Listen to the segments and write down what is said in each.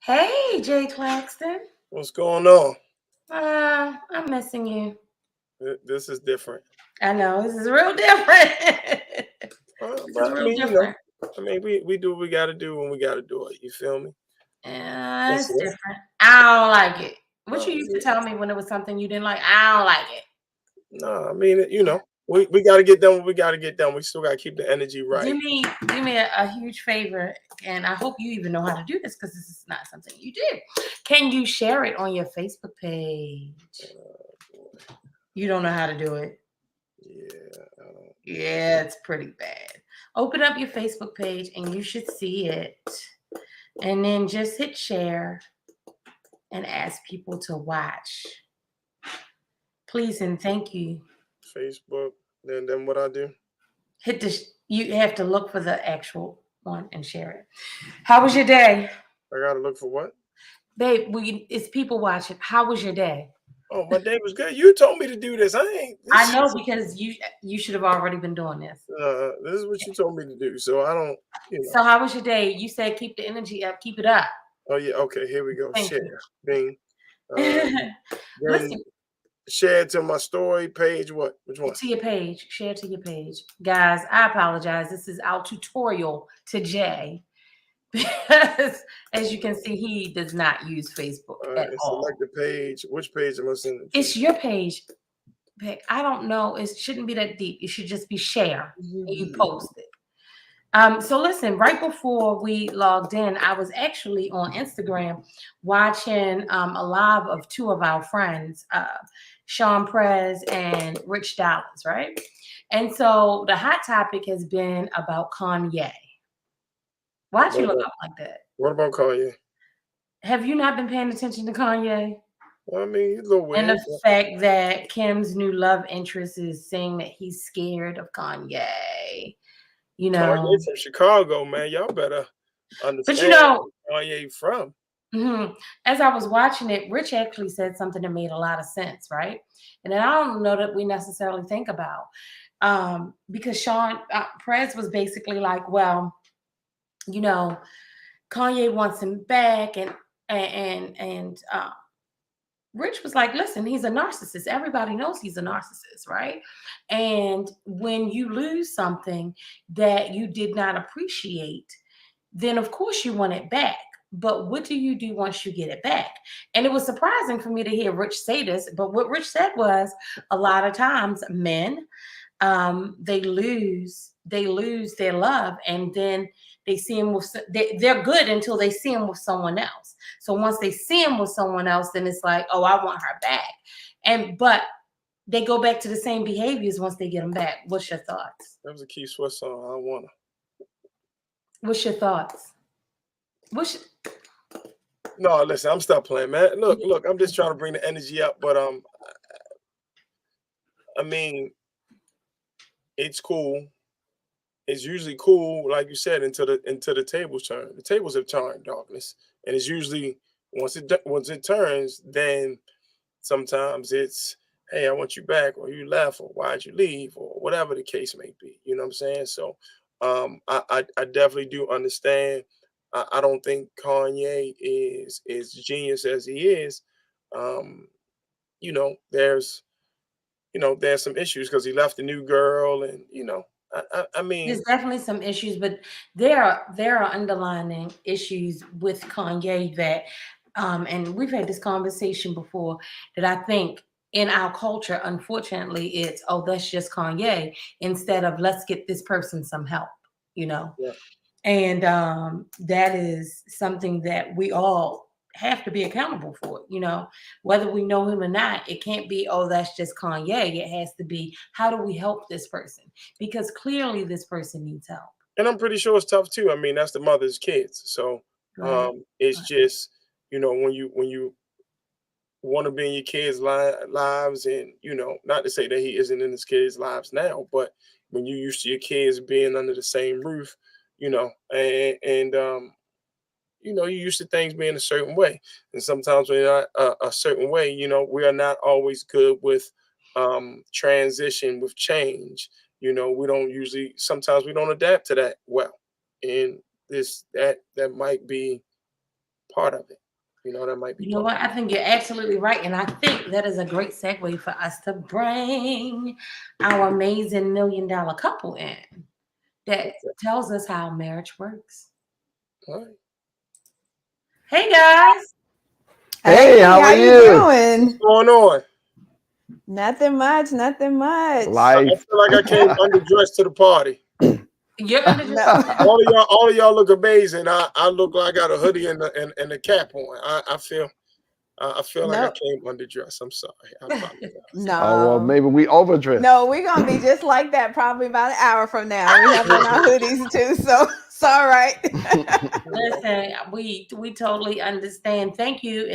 Hey, Jay Claxton. What's going on? I'm missing you. This is different. I know this is real different. This is But I real mean, different. we do what we got to do when we got to do it. You feel me? That's It's it. different. I don't like it. What you No, used to tell me when it was something you didn't like, I don't like it. no, I mean, we got to get done what we got to get done. We still got to keep the energy Do right. me, do me a huge favor, and I hope you even know how to do this because this is not something you do. Can you share it on your Facebook page? Boy. You don't know how to do it. Yeah, I don't. Yeah, it's pretty bad. Open up your Facebook page and you should see it. And then just hit share and ask people to watch. Please and thank you. Facebook. Then what I do? Hit this. You have to look for the actual one and share it. How was your day? I got to look for what? Babe, it's people watching. How was your day? Oh, my day was good. You told me to do this. I ain't. I This know is because you should have already been doing this. this is what you told me to do. So I don't. So how was your day? You said keep the energy up, keep it up. Oh yeah. Okay. Here we go. Thank Share. Bing. you. Then Listen, share to my story page. What? Which one? to your page, share to your page. Guys, I apologize. This is our tutorial to Jay. Because as you can see, he does not use Facebook at all. Select the page. Which page am I sending to? It's your page. I don't know. It shouldn't be that deep. It should just be share and you post it. So listen, right before we logged in, I was actually on Instagram watching a live of two of our friends, Sean Prez and Rich Dollars, right? And so the hot topic has been about Kanye. Why'd you look up like that? What about Kanye? Have you not been paying attention to Kanye? Well, I mean, he's a little And weird. the fact that Kim's new love interest is saying that he's scared of Kanye. You know, Kanye from Chicago, man. Y'all better but understand where Kanye from. as I was watching it, Rich actually said something that made a lot of sense, right? And then I don't know that we necessarily think about because Sean Prez was basically like, well, you know, Kanye wants him back, and Rich was like, listen, he's a narcissist. Everybody knows he's a narcissist, right? And when you lose something that you did not appreciate, then of course you want it back. But what do you do once you get it back? And it was surprising for me to hear Rich say this, but what Rich said was a lot of times men they lose their love, and then they see him with they're good until they see him with someone else. So once they see him with someone else, then it's like, oh, I want her back. But they go back to the same behaviors once they get them back. What's your thoughts? That was a Keith Sweat song. I don't wanna. What's your thoughts? No, listen, I'm stop playing, man. Look, I'm just trying to bring the energy up, but I mean, it's cool. It's usually cool, like you said, until the tables turn. The tables have turned, darkness, and it's usually once it turns, then sometimes it's, hey, I want you back, or you left, or why'd you leave, or whatever the case may be. You know what I'm saying? So, I definitely do understand. I don't think Kanye is genius as he is. Um, there's there's some issues because he left a new girl, and I There's mean, definitely some issues, but there are underlying issues with Kanye that, and we've had this conversation before, that I think in our culture, unfortunately, it's, oh, that's just Kanye, instead of let's get this person some help, you know. yeah. And that is something that we all have to be accountable for, you know, whether we know him or not. It can't be, oh, that's just Kanye. It has to be, how do we help this person? Because clearly this person needs help. And I'm pretty sure it's tough too. I mean, that's the mother's kids. So Right. it's Right. just, when you want to be in your kids' lives, and not to say that he isn't in his kids' lives now, but when you used to your kids being under the same roof, and you used to things being a certain way, and sometimes when you're not a certain way, we are not always good with transition, with change. We don't usually, sometimes we don't adapt to that well, and that might be part of it. You know, that might be You know what? I think you're absolutely right. And I think that is a great segue for us to bring our amazing $1 million couple in that tells us how marriage works. All right. Hey, guys. Hey, how are you What's doing? going on? Nothing much, nothing much. I Life. feel like I came underdressed to the party. You're under No. All of y'all look amazing. I look like I got a hoodie and a cap on. I feel like I Nope. came underdressed. I'm sorry. I apologize. No. Oh, well, maybe we overdressed. No, we're gonna be just like that probably about an hour from now. We have on our hoodies too, so it's all right. Listen, we totally understand. Thank you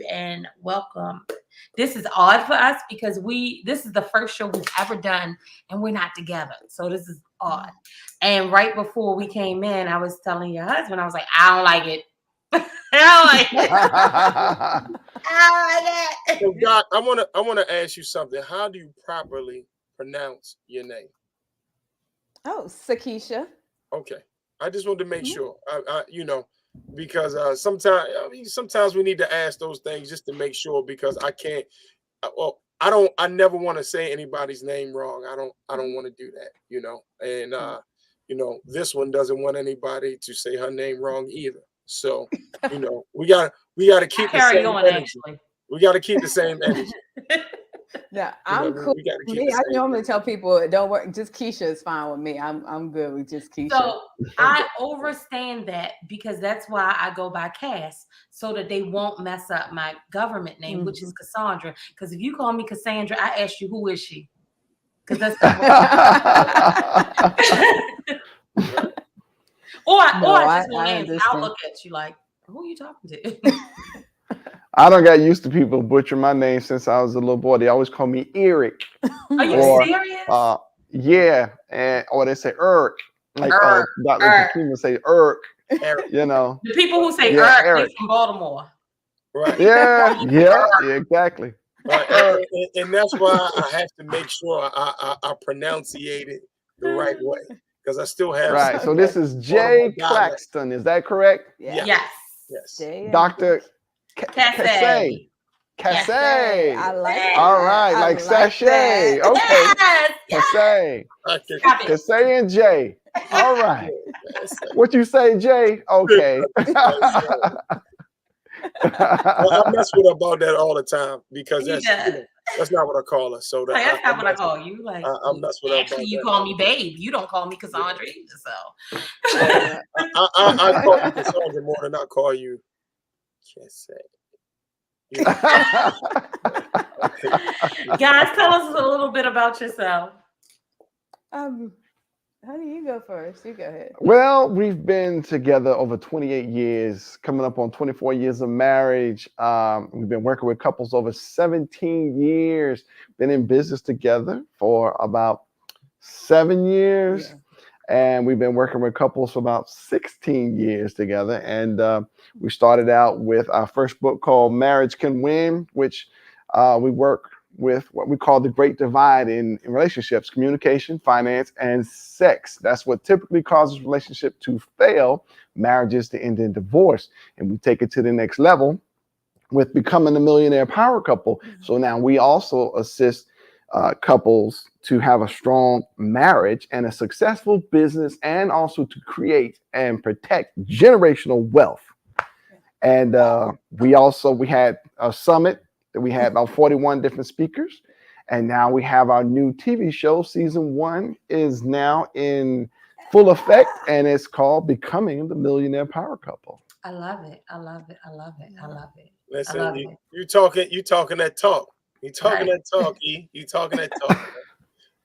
and welcome. This is odd for us because this is the first show we've ever done and we're not together. So this is odd. And right before we came in, I was telling your husband, I was like, I don't like it. I don't like it. I don't like it. So, Doc, I wanna ask you something. How do you properly pronounce your name? Oh, Sakeisha. Okay, I just wanted to make sure. You know, because sometimes we need to ask those things just to make sure. Because I can't. I never want to say anybody's name wrong. I don't want to do that. You know, and you know, this one doesn't want anybody to say her name wrong either. So, you know, we gotta keep the Carry same on, energy. actually. We gotta keep the same energy. Yeah, You know, I'm cool. we gotta keep Me, the I same normally energy. tell people don't work. Just Keisha is fine with me. I'm good with just Keisha. So I overstand that because that's why I go by Cass, so that they won't mess up my government name, which is Cassandra. Because if you call me Cassandra, I ask you, who is she? Because that's not what I just won't answer. I'll look at you like, who are you talking to? I don't get used to people butchering my name since I was a little boy. They always call me Eric. Are you Or, serious? Yeah, or they say Eric. Like Dr. Takima say Eric. You know. The people who say Yeah, Eric, they from Baltimore. Right. Yeah, exactly. Right. And that's why I have to make sure I pronunciate it the right way, because I still have Right. So this is J. CLAXTON. Is that correct? Yes. Dr. CaSay. CaSay. I like it. All right, I like sachet. that. Okay. Yes. CaSay. CaSay and J. All right. Well, What you say, Jay? Okay. I mess with her about that all the time because that's not what I call her. So that's not what I call you. Like, I mess with her. Actually, you call me babe. You don't call me Cassandra either. So I call you Cassandra more than I call you CaSay. Guys, tell us a little bit about yourself. How do you go first? You go ahead. Well, we've been together over 28 years, coming up on 24 years of marriage. We've been working with couples over 17 years, been in business together for about 7 years. And we've been working with couples for about 16 years together. And we started out with our first book called Marriage Can Win, which we work with what we call the great divide in relationships: communication, finance, and sex. That's what typically causes relationship to fail, marriages to end in divorce. And we take it to the next level with becoming a millionaire power couple. So now we also assist couples to have a strong marriage and a successful business, and also to create and protect generational wealth. And we had a summit that we had about 41 different speakers. And now we have our new TV show. Season 1 is now in full effect, and it's called Becoming the Millionaire Power Couple. I love it. I love it. I love it. I love it. Listen, you talking that talk. You talking that talk, E. You talking that talk.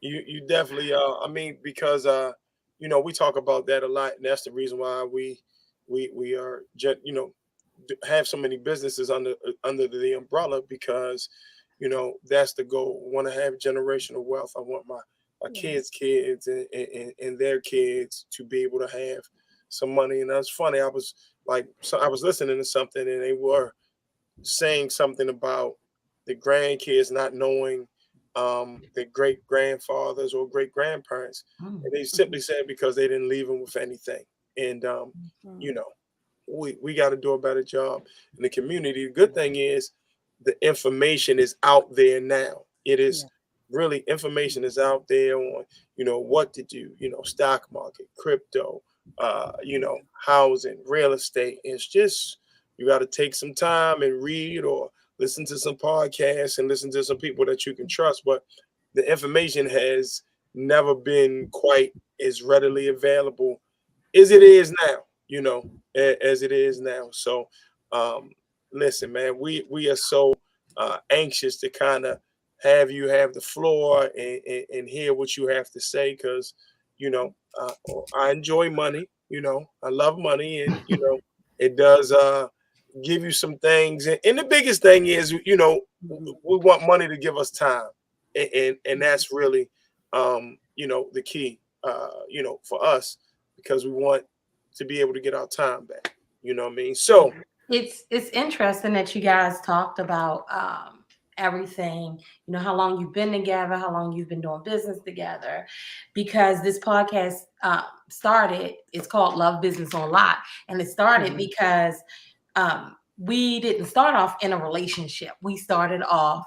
You definitely I mean, because you know, we talk about that a lot, and that's the reason why we are, you know, have so many businesses under the umbrella, because you know that's the goal. I want to have generational wealth. I want my kids and their kids to be able to have some money. And that's funny. I was listening to something, and they were saying something about the grandkids not knowing their great grandfathers or great grandparents. And they simply said because they didn't leave them with anything. And you know, we got to do a better job in the community. The good thing is the information is out there now. It is really, information is out there on, what to do, stock market, crypto, housing, real estate. It's just, you got to take some time and read or listen to some podcasts and listen to some people that you can trust. But the information has never been quite as readily available as it is now, as it is now. So, listen, man, we are so anxious to kind of have you have the floor and hear what you have to say, because, I enjoy money, I love money, and, it does give you some things. And the biggest thing is, we want money to give us time. And that's really, the key, for us, because we want to be able to get our time back. You know what I mean? So it's interesting that you guys talked about everything, how long you've been together, how long you've been doing business together, because this podcast started, it's called Love Business on Lot. And it started because we didn't start off in a relationship. We started off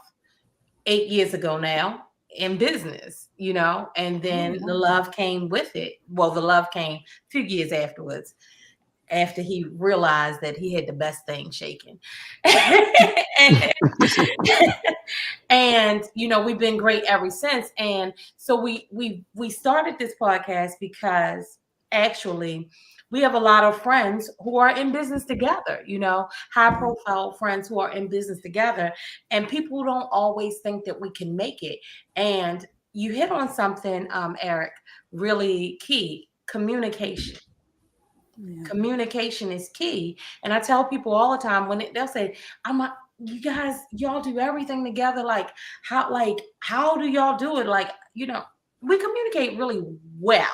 8 years ago now in business, and then the love came with it. Well, the love came 2 years afterwards, after he realized that he had the best thing shaking. and we've been great ever since. And so we started this podcast because actually we have a lot of friends who are in business together, high profile friends who are in business together, and people don't always think that we can make it. And you hit on something, Eric, really key: communication. Communication is key. And I tell people all the time, when they'll say, you guys, y'all do everything together. How do y'all do it? We communicate really well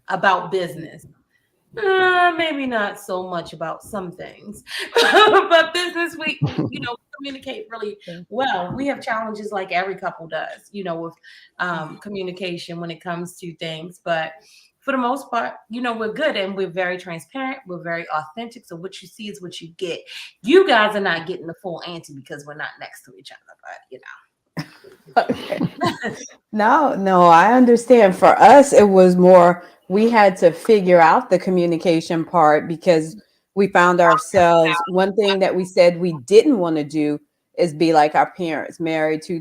about business. Maybe not so much about some things, but business, we communicate really well. We have challenges like every couple does, with communication when it comes to things, but for the most part, we're good, and we're very transparent. We're very authentic. So what you see is what you get. You guys are not getting the full ante because we're not next to each other, but Okay. No, I understand. For us, it was more, we had to figure out the communication part, because we found ourselves, one thing that we said we didn't want to do is be like our parents, married two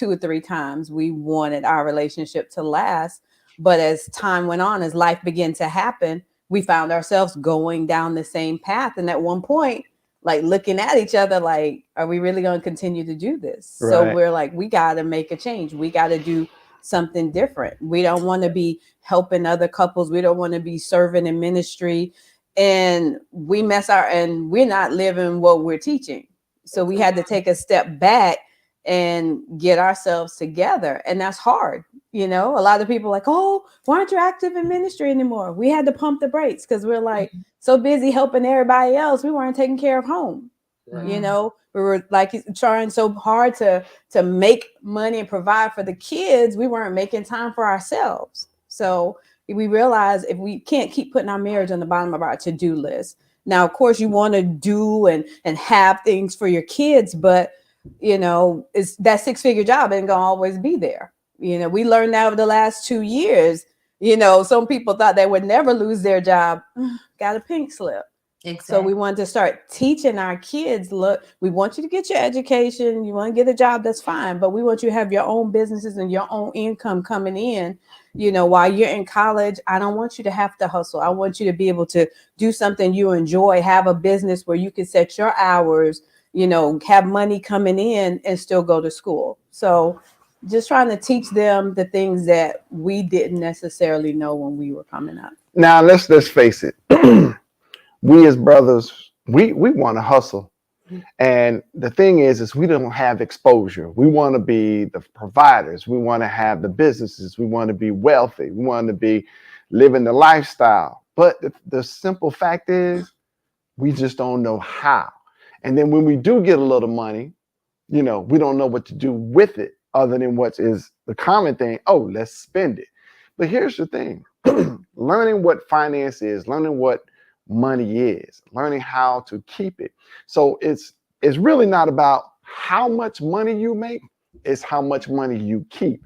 or three times. We wanted our relationship to last. But as time went on, as life began to happen, we found ourselves going down the same path. And at one point, like looking at each other, like, are we really going to continue to do this? Right. So we're like, we got to make a change. We got to do something different. We don't want to be helping other couples. We don't want to be serving in ministry. And we're not living what we're teaching. So we had to take a step back and get ourselves together. And that's hard. A lot of people are like, oh, why aren't you active in ministry anymore? We had to pump the brakes because we're like so busy helping everybody else. We weren't taking care of home. Right. We were like trying so hard to make money and provide for the kids. We weren't making time for ourselves. So we realized, if we can't keep putting our marriage on the bottom of our to-do list. Now, of course, you want to do and have things for your kids, but it's that 6-figure job ain't gonna always be there. We learned that over the last 2 years. Some people thought they would never lose their job. Got a pink slip. Exactly. So we wanted to start teaching our kids, look, we want you to get your education. You want to get a job, that's fine. But we want you to have your own businesses and your own income coming in, while you're in college. I don't want you to have to hustle. I want you to be able to do something you enjoy, have a business where you can set your hours, have money coming in and still go to school. So just trying to teach them the things that we didn't necessarily know when we were coming up. Now, let's face it. We as brothers, we want to hustle. And the thing is we don't have exposure. We want to be the providers. We want to have the businesses. We want to be wealthy. We want to be living the lifestyle. But the simple fact is, we just don't know how. And then when we do get a little money, we don't know what to do with it, other than what is the common thing. Oh, let's spend it. But here's the thing. Learning what finance is, learning what money is, learning how to keep it. So it's really not about how much money you make, it's how much money you keep.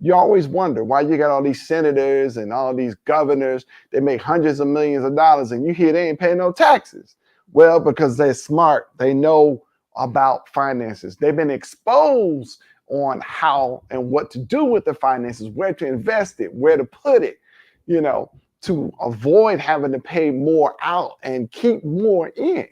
You always wonder why you got all these senators and all these governors, they make hundreds of millions of dollars and you hear they ain't paying no taxes. Well, because they're smart, they know about finances. They've been exposed on how and what to do with the finances, where to invest it, where to put it, you know, to avoid having to pay more out and keep more in.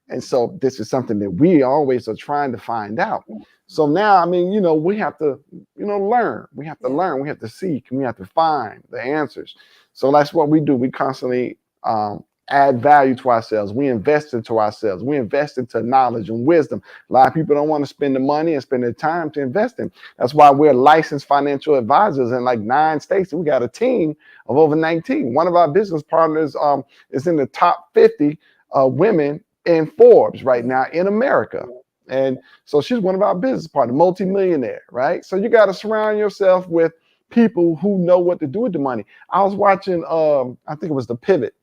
And so this is something that we always are trying to find out. So now, I mean, you know, we have to, you know, learn. We have to learn. We have to seek. And we have to find the answers. So that's what we do. We constantly add value to ourselves. We invest into ourselves. We invest into knowledge and wisdom. A lot of people don't want to spend the money and spend the time to invest in. That's why we're licensed financial advisors in like 9 states. We got a team of over 19. One of our business partners is in the top 50 women in Forbes right now in America. And so she's one of our business partners, multimillionaire, right? So you got to surround yourself with people who know what to do with the money. I was watching, I think it was The Pivot.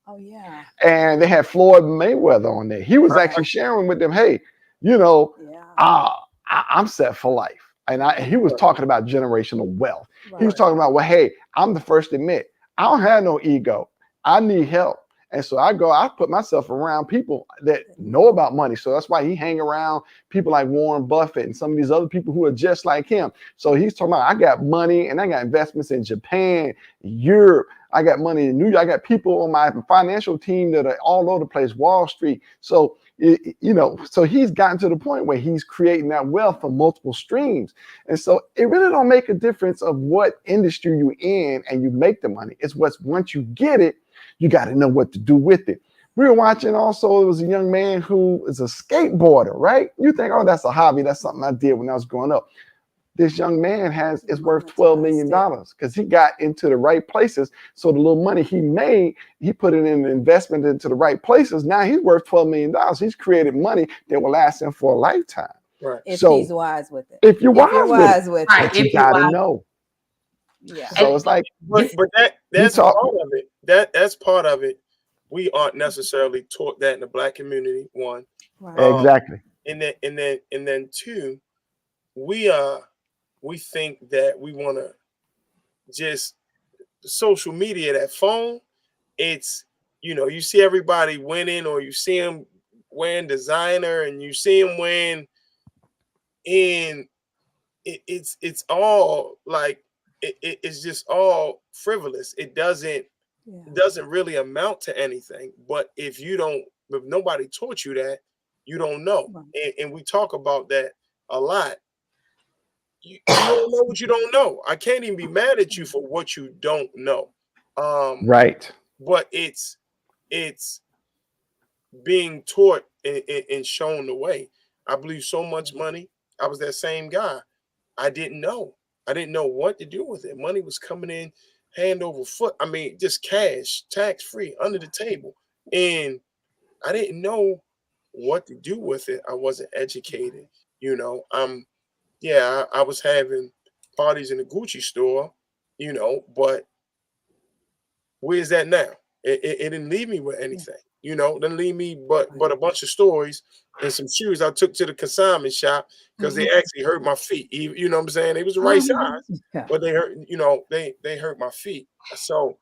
Oh, yeah. And they had Floyd Mayweather on there. He was actually sharing with them, hey, you know, I'm set for life. And he was talking about generational wealth. He was talking about, well, hey, I'm the first to admit, I don't have no ego. I need help. And so I put myself around people that know about money. So that's why he hang around people like Warren Buffett and some of these other people who are just like him. So he's talking about, I got money and I got investments in Japan, Europe. I got money in New York. I got people on my financial team that are all over the place, Wall Street. So, you know, so he's gotten to the point where he's creating that wealth from multiple streams. And so it really don't make a difference of what industry you're in and you make the money. It's what's once you get it, you got to know what to do with it. We were watching also, it was a young man who is a skateboarder, right? You think, oh, that's a hobby. That's something I did when I was growing up. This young man is worth $12 million because he got into the right places. So the little money he made, he put it in an investment into the right places. Now he's worth $12 million. He's created money that will last him for a lifetime. Right. If he's wise with it. If you're wise with it. Right. But you got to know. Yeah. So it's like, but that's part of it. That's part of it. We aren't necessarily taught that in the Black community. One, exactly. And then two, we think that we want to just social media, that phone. It's, you know, you see everybody winning, or you see them wearing designer, and you see them wearing, and it's all like it's just all frivolous. It doesn't really amount to anything. But if nobody taught you that, you don't know. And we talk about that a lot. You don't know what you don't know. I can't even be mad at you for what you don't know. Right. But it's being taught and shown the way. I believe so much money. I was that same guy. I didn't know. I didn't know what to do with it. Money was coming in hand over foot. I mean, just cash, tax free, under the table. And I didn't know what to do with it. I wasn't educated. You know, I was having parties in the Gucci store, you know, but where's that now? It didn't leave me with anything, you know, didn't leave me but a bunch of stories and some shoes I took to the consignment shop because they actually hurt my feet. You know what I'm saying? They was the right size, but they hurt, you know, they hurt my feet. So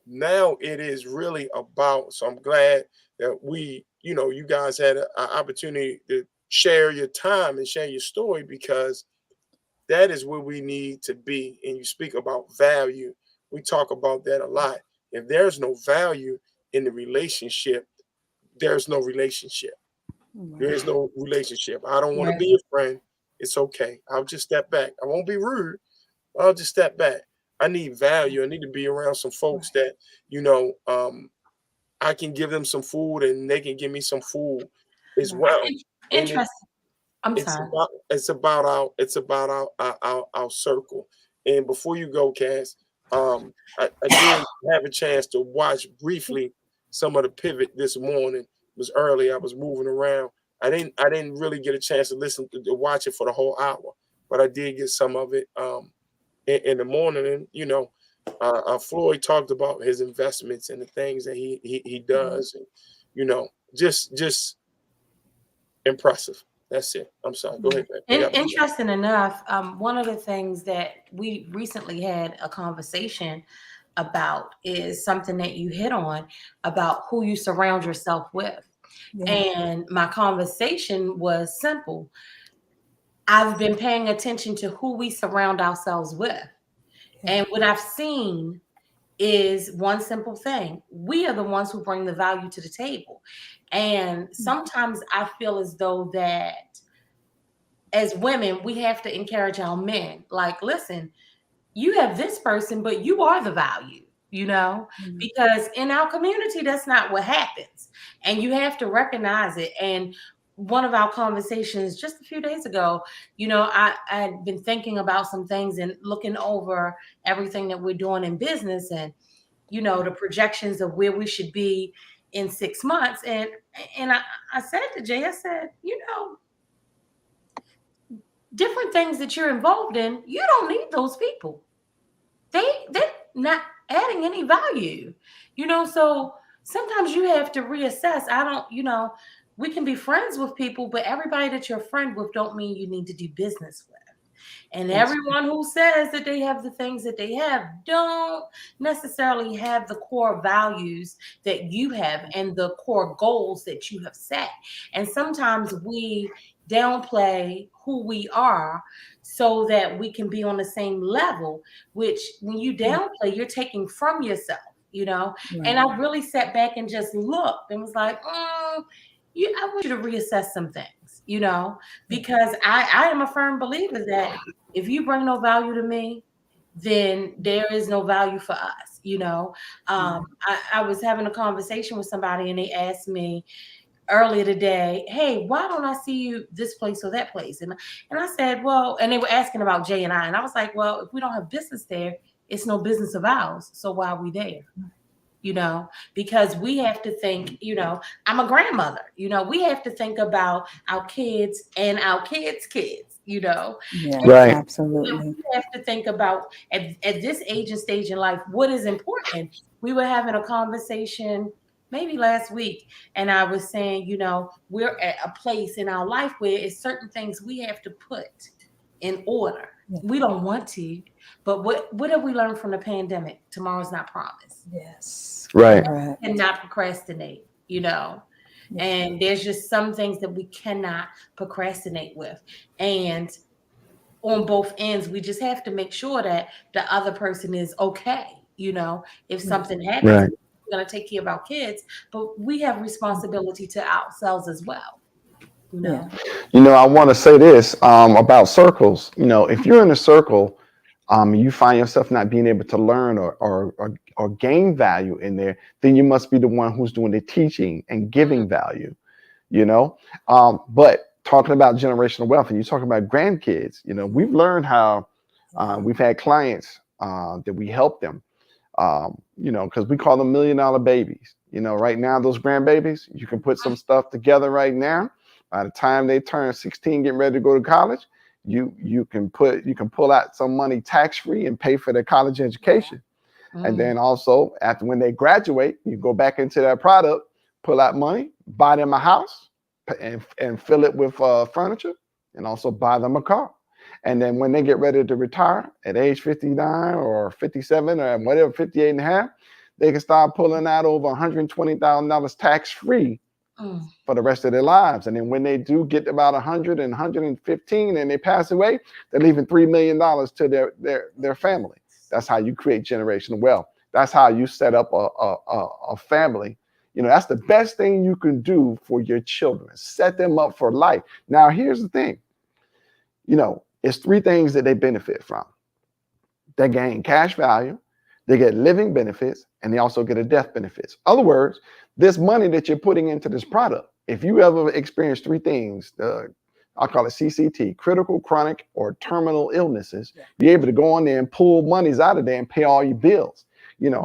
now it is really about, so I'm glad that we, you know, you guys had an opportunity to share your time and share your story, because that is where we need to be. And you speak about value. We talk about that a lot. If there's no value in the relationship, there's no relationship. There is no relationship. I don't want to be a friend. It's okay. I'll just step back. I won't be rude. I'll just step back. I need value. I need to be around some folks that, you know, I can give them some food and they can give me some food as well. Interesting. I'm sorry. It's about our circle. And before you go, Cass, I did have a chance to watch briefly some of the Pivot this morning. It was early. I was moving around. I didn't really get a chance to watch it for the whole hour, but I did get some of it in the morning. And you know, Floyd talked about his investments and the things that he does, and just impressive. That's it. I'm sorry. Go ahead, man. Interesting enough, one of the things that we recently had a conversation about is something that you hit on about who you surround yourself with. Yeah. And my conversation was simple. I've been paying attention to who we surround ourselves with. Yeah. And what I've seen is one simple thing. We are the ones who bring the value to the table. And sometimes I feel as though that as women, we have to encourage our men. Like, listen, you have this person, but you are the value, because in our community, that's not what happens. And you have to recognize it. And one of our conversations just a few days ago, I had been thinking about some things and looking over everything that we're doing in business and, the projections of where we should be in 6 months. And I said to Jay, I said, different things that you're involved in, you don't need those people. They're not adding any value, so sometimes you have to reassess. We can be friends with people, but everybody that you're a friend with don't mean you need to do business with. And everyone who says that they have the things that they have don't necessarily have the core values that you have and the core goals that you have set. And sometimes we downplay who we are so that we can be on the same level, which when you downplay, you're taking from yourself, And I really sat back and just looked and was like, I want you to reassess some things, because I am a firm believer that if you bring no value to me, then there is no value for us, I was having a conversation with somebody and they asked me earlier today, hey, why don't I see you this place or that place? And I said, well, and they were asking about Jay and I was like, well, if we don't have business there, it's no business of ours. So why are we there? Because we have to think, I'm a grandmother, we have to think about our kids and our kids' kids, Yeah, right. Absolutely. We have to think about at this age and stage in life, what is important. We were having a conversation maybe last week, and I was saying, we're at a place in our life where it's certain things we have to put in order. Yeah. We don't want to, but what have we learned from the pandemic? Tomorrow's not promised. Yes. Right. And not procrastinate, Yeah. And there's just some things that we cannot procrastinate with. And on both ends, we just have to make sure that the other person is okay. If something happens, right. We're going to take care of our kids, but we have responsibility to ourselves as well. Yeah. I want to say this about circles. If you're in a circle, you find yourself not being able to learn or gain value in there, then you must be the one who's doing the teaching and giving value. But talking about generational wealth, and you talking about grandkids, we've learned how we've had clients that we help them. Because we call them $1 million babies. Right now, those grandbabies, you can put some stuff together right now. By the time they turn 16, getting ready to go to college, you can pull out some money tax-free and pay for their college education. And then also when they graduate, you go back into that product, pull out money, buy them a house and fill it with furniture, and also buy them a car. And then when they get ready to retire at age 59 or 57 or whatever, 58 and a half, they can start pulling out over $120,000 tax-free for the rest of their lives. And then when they do get about 100 and 115 and they pass away, they're leaving $3 million to their family. That's how you create generational wealth. That's how you set up a family. That's the best thing you can do for your children. Set them up for life. Now, here's the thing. It's 3 things that they benefit from. They gain cash value, they get living benefits, and they also get a death benefits. In other words, this money that you're putting into this product, if you ever experience 3 things, I'll call it CCT, critical, chronic, or terminal illnesses, you're able to go on there and pull monies out of there and pay all your bills.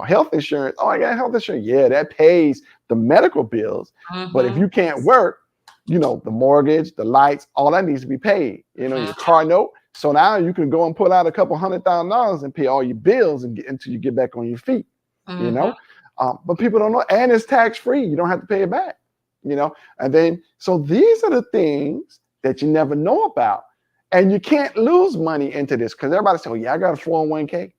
Health insurance, oh, I got health insurance. Yeah, that pays the medical bills. But if you can't work, the mortgage, the lights, all that needs to be paid. Your car note, So now you can go and pull out a couple $100,000 and pay all your bills and get until you get back on your feet, you know. But people don't know, and it's tax free. You don't have to pay it back, you know. And then so these are the things that you never know about, and you can't lose money into this because everybody says, "Oh yeah, I got a 401k.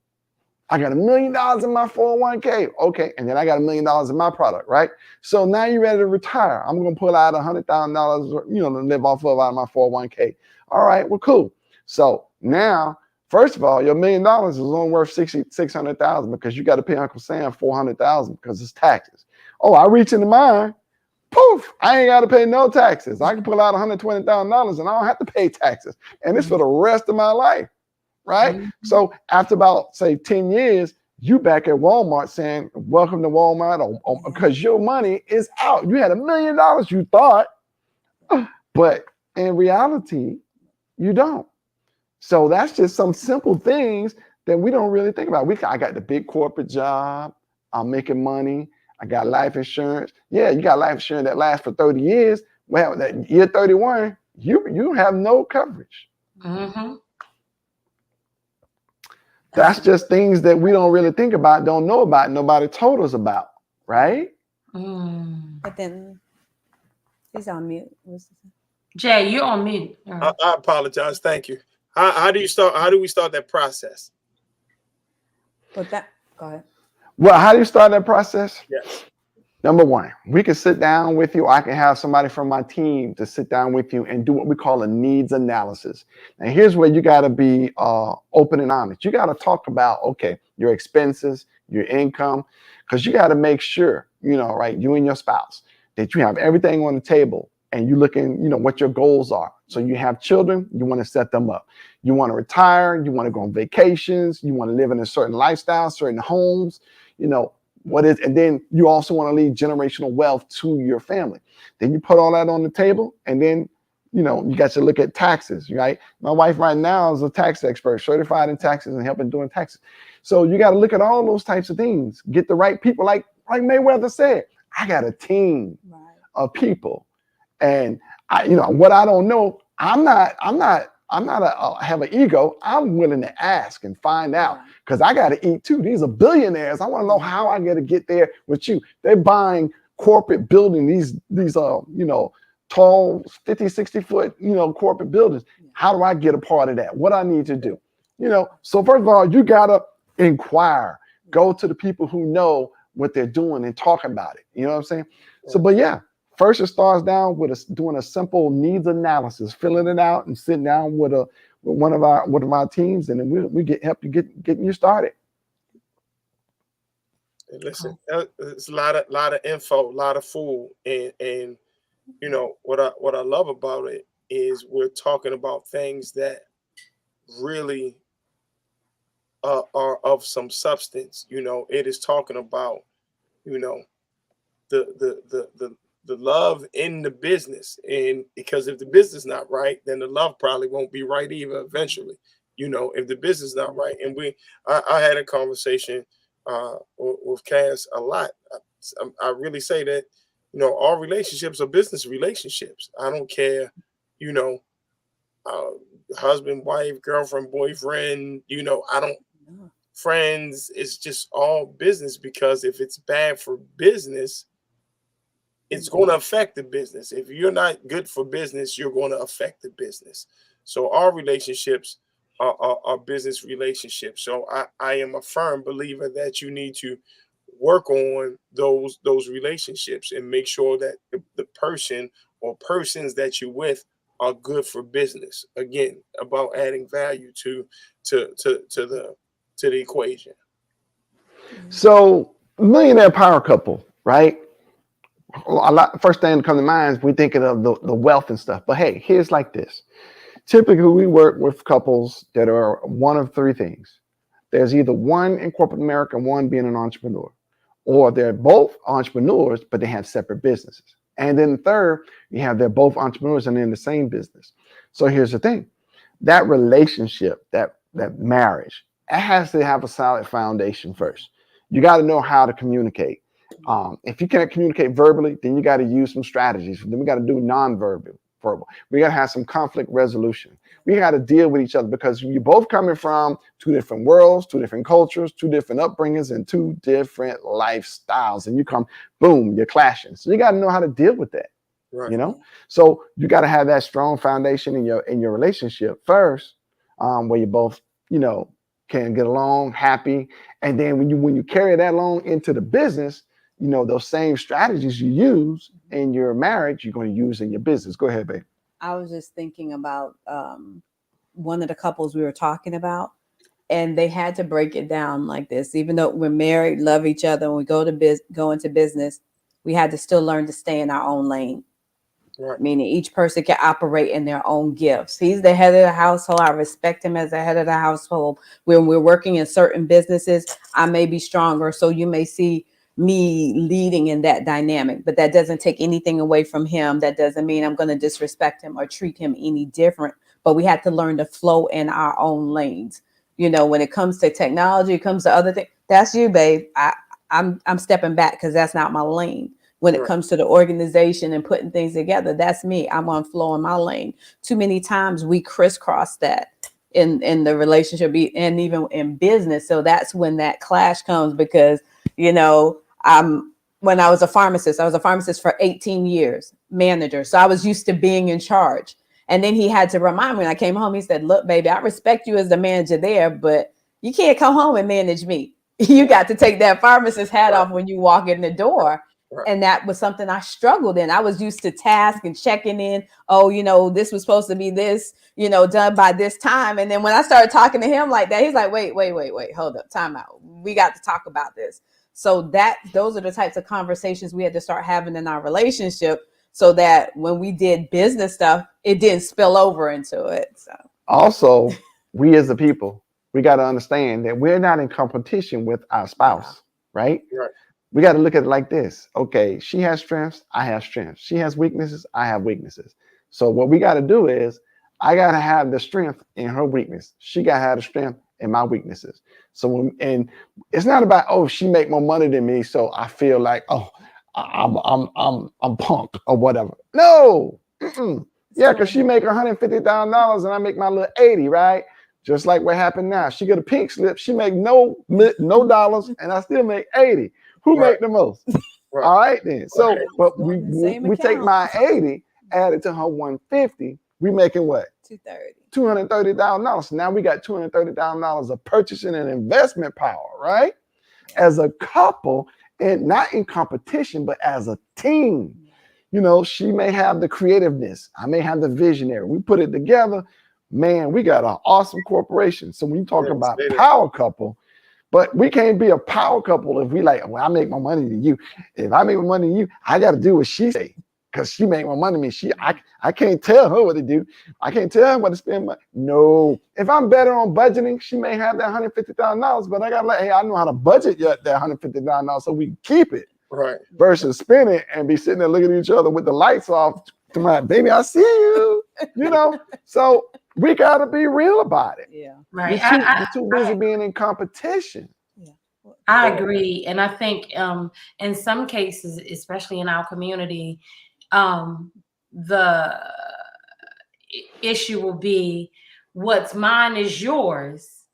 I got $1 million in my 401k. Okay, and then I got $1 million in my product, right? So now you're ready to retire. I'm gonna pull out $100,000, you know, to live off of out of my 401k. All right, well, cool. So now, first of all, your $1 million is only worth 600,000 because you got to pay Uncle Sam 400,000 because it's taxes. Oh, I reach into mine, poof! I ain't got to pay no taxes. I can pull out $120,000 and I don't have to pay taxes, and it's for the rest of my life. Right? So after about, say, 10 years, you back at Walmart saying, welcome to Walmart, because your money is out. You had $1 million, you thought, but in reality, you don't. So that's just some simple things that we don't really think about. I got the big corporate job. I'm making money. I got life insurance. Yeah, you got life insurance that lasts for 30 years. Well, that year 31, you have no coverage. That's just things that we don't really think about, don't know about, nobody told us about, right? But then he's on mute. Jay, you're on mute. I apologize. Thank you. How do we start that process? Go ahead. Well, how do you start that process? Yes. Number one, we can sit down with you. I can have somebody from my team to sit down with you and do what we call a needs analysis. And here's where you got to be open and honest. You got to talk about, okay, your expenses, your income, because you got to make sure, you know, right, you and your spouse, that you have everything on the table and you looking, you know, what your goals are. So you have children, you want to set them up. You want to retire, you want to go on vacations, you want to live in a certain lifestyle, certain homes, you know, and then you also want to leave generational wealth to your family. Then you put all that on the table, and then, you know, you got to look at taxes, right? My wife right now is a tax expert, certified in taxes and helping doing taxes. So you got to look at all those types of things, get the right people. Like Mayweather said, I got a team of people, and you know what I don't know. I'm not have an ego. I'm willing to ask and find out because I got to eat too. These are billionaires. I want to know how I got to get there with you. They're buying corporate buildings, these you know, tall 50, 60 foot, you know, corporate buildings. How do I get a part of that? What I need to do? You know, so first of all, you got to inquire, go to the people who know what they're doing and talk about it. You know what I'm saying? So, but yeah. First, it starts down with us doing a simple needs analysis, filling it out, and sitting down with one of our teams, and then we help you getting you started. Listen, it's a lot of info, a lot of food, and you know what I love about it is we're talking about things that really are of some substance. You know, it is talking about, you know, the love in the business, and because if the business not right, then the love probably won't be right either eventually, you know, if the business is not right. And I had a conversation with Cass a lot. I really say that, you know, all relationships are business relationships. I don't care, you know, husband, wife, girlfriend, boyfriend, you know, I don't, friends, it's just all business, because if it's bad for business, it's going to affect the business. If you're not good for business, you're going to affect the business. So our relationships are business relationships. So I am a firm believer that you need to work on those relationships and make sure that the person or persons that you're with are good for business. Again, about adding value to the equation. So, millionaire power couple, right? First thing that comes to mind is we thinking of the wealth and stuff. But hey, here's like this. Typically, we work with couples that are one of three things. There's either one in corporate America and one being an entrepreneur, or they're both entrepreneurs, but they have separate businesses. And then the third, you have they're both entrepreneurs and they're in the same business. So here's the thing. That relationship, that marriage, it has to have a solid foundation first. You got to know how to communicate. If you can't communicate verbally, then you got to use some strategies. Then we got to do non-verbal verbal. We got to have some conflict resolution. We got to deal with each other because you're both coming from two different worlds, two different cultures, two different upbringings, and two different lifestyles. And you come, boom, you're clashing. So you got to know how to deal with that. Right. You know, so you got to have that strong foundation in your relationship first, where you both, you know, can get along, happy, and then when you carry that along into the business, you know, those same strategies you use in your marriage, you're going to use in your business. Go ahead, babe. I was just thinking about one of the couples we were talking about, and they had to break it down like this. Even though we're married, love each other, and we go into business, we had to still learn to stay in our own lane. Right. Meaning each person can operate in their own gifts. He's the head of the household. I respect him as the head of the household. When we're working in certain businesses, I may be stronger. So you may see me leading in that dynamic, but that doesn't take anything away from him. That doesn't mean I'm going to disrespect him or treat him any different. But we have to learn to flow in our own lanes. You know, when it comes to technology, it comes to other things. That's you, babe. I'm stepping back because that's not my lane. When it comes to the organization and putting things together, that's me. I'm on flow in my lane. Too many times we crisscross that in the relationship and even in business. So that's when that clash comes because, you know, when I was a pharmacist for 18 years, manager. So I was used to being in charge. And then he had to remind me when I came home, he said, look, baby, I respect you as the manager there, but you can't come home and manage me. You got to take that pharmacist hat off when you walk in the door. Right. And that was something I struggled in. I was used to task and checking in. Oh, you know, this was supposed to be this, you know, done by this time. And then when I started talking to him like that, he's like, wait, hold up, time out. We got to talk about this. So those are the types of conversations we had to start having in our relationship so that when we did business stuff, it didn't spill over into it. So also, we as a people, we got to understand that we're not in competition with our spouse, right? Right. We got to look at it like this. Okay, she has strengths, I have strengths. She has weaknesses, I have weaknesses. So what we got to do is I got to have the strength in her weakness. She got to have the strength in my weaknesses. So and it's not about, oh, she make more money than me, so I feel like, oh, I'm punk or whatever. No. Yeah, because she make $150,000 and I make my little 80, right? Just like what happened now. She get a pink slip, she make no dollars, and I still make 80. Who make the most? Right. All right then. So, but we take my 80, add it to her 150. We making what? $230,000. Now we got $230,000 of purchasing and investment power, right? As a couple, and not in competition, but as a team. You know, she may have the creativeness. I may have the visionary. We put it together. Man, we got an awesome corporation. So when you talk about power couple, but we can't be a power couple if we like, well, I make more money than you. If I make more money than you, I got to do what she say because she make more money than me. I can't tell her what to do. I can't tell her what to spend money. No. If I'm better on budgeting, she may have that $150,000, but I got to let, hey, I know how to budget that $150,000 so we can keep it. Right. Versus spend it and be sitting there looking at each other with the lights off. To my baby, I see you. You know, so we got to be real about it. Yeah. Right. We're too busy being in competition. Yeah. I agree. And I think in some cases, especially in our community, the issue will be what's mine is yours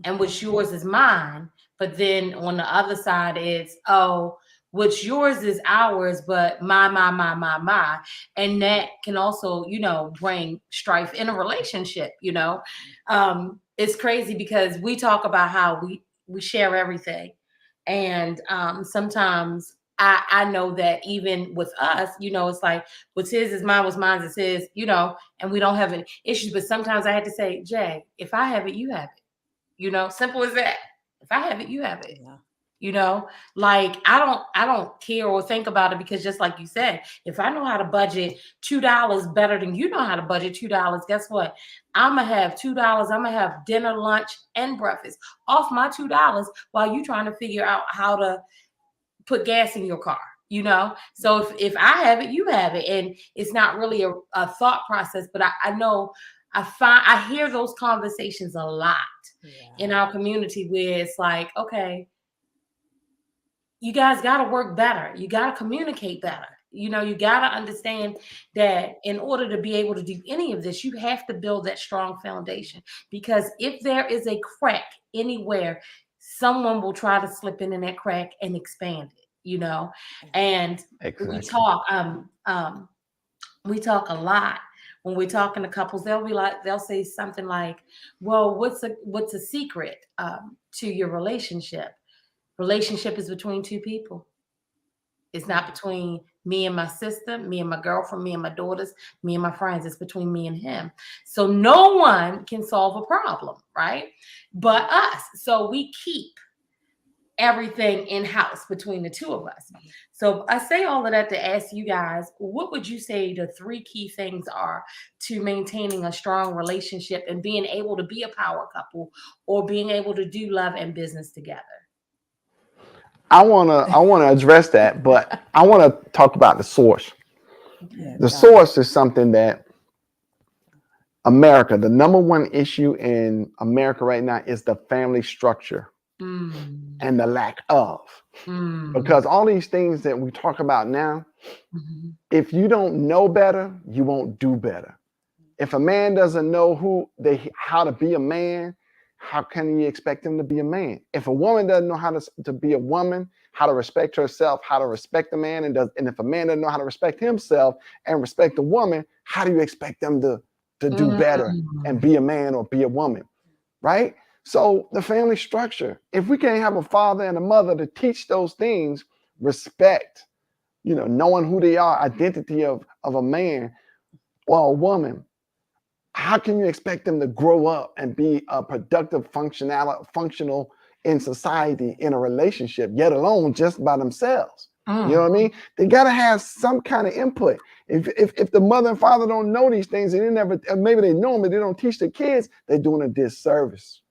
and what's yours is mine. But then on the other side, it's, oh, what's yours is ours, but my. And that can also, you know, bring strife in a relationship, you know. It's crazy because we talk about how we share everything. And sometimes I know that even with us, you know, it's like what's his is mine, what's mine is his, you know, and we don't have any issues. But sometimes I had to say, Jay, if I have it, you have it. You know, simple as that. If I have it, you have it. Yeah. You know, like I don't care or think about it because just like you said, if I know how to budget $2 better than you know how to budget $2, guess what? I'm gonna have $2. I'm gonna have dinner, lunch, and breakfast off my $2 while you trying to figure out how to put gas in your car. You know, so if I have it, you have it, and it's not really a thought process, but I know I hear those conversations a lot in our community where it's like, okay, you guys got to work better. You got to communicate better. You know, you got to understand that in order to be able to do any of this, you have to build that strong foundation, because if there is a crack anywhere, someone will try to slip in that crack and expand it, you know. And Exactly. we talk a lot when we're talking to couples. They'll say something like, well, what's a secret to your relationship? Relationship is between two people. It's not between me and my sister, me and my girlfriend, me and my daughters, me and my friends. It's between me and him. So no one can solve a problem, right? But us. So we keep everything in-house between the two of us. So I say all of that to ask you guys, what would you say the 3 key things are to maintaining a strong relationship and being able to be a power couple, or being able to do love and business together? I wanna address that, but I want to talk about the source. Yeah, The source is something that America, the number one issue in America right now is the family structure and the lack of. Because all these things that we talk about now, if you don't know better, you won't do better. If a man doesn't know how to be a man, how can you expect him to be a man? If a woman doesn't know how to be a woman, how to respect herself, how to respect a man, and if a man doesn't know how to respect himself and respect a woman, how do you expect them to do better and be a man or be a woman, right? So the family structure, if we can't have a father and a mother to teach those things, respect, knowing who they are, identity of a man or a woman, how can you expect them to grow up and be a productive, functional in society, in a relationship, yet alone just by themselves? You know what I mean? They got to have some kind of input. If the mother and father don't know these things, and maybe they know them, but they don't teach their kids, they're doing a disservice.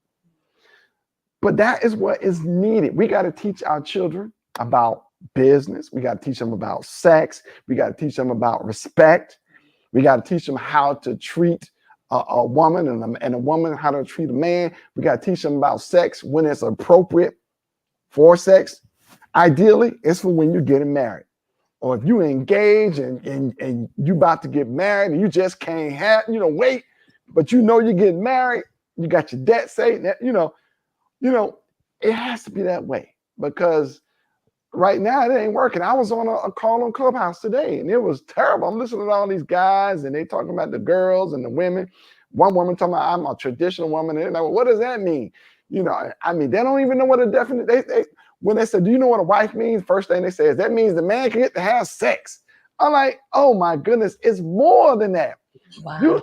But that is what is needed. We got to teach our children about business. We got to teach them about sex. We got to teach them about respect. We got to teach them how to treat a woman and a woman how to treat a man. We got to teach them about sex when it's appropriate for sex. Ideally, it's for when you're getting married, or if you engage and you about to get married and you just can't wait, but you're getting married. You got your debt saved. It has to be that way, because right now it ain't working. I was on a call on Clubhouse today, and it was terrible. I'm listening to all these guys, and they talking about the girls and the women. One woman talking about, I'm a traditional woman, and they're like, what does that mean? They don't even know what a definite. When they said, do you know what a wife means? First thing they say is, that means the man can get to have sex. I'm like, oh my goodness, it's more than that. Wow.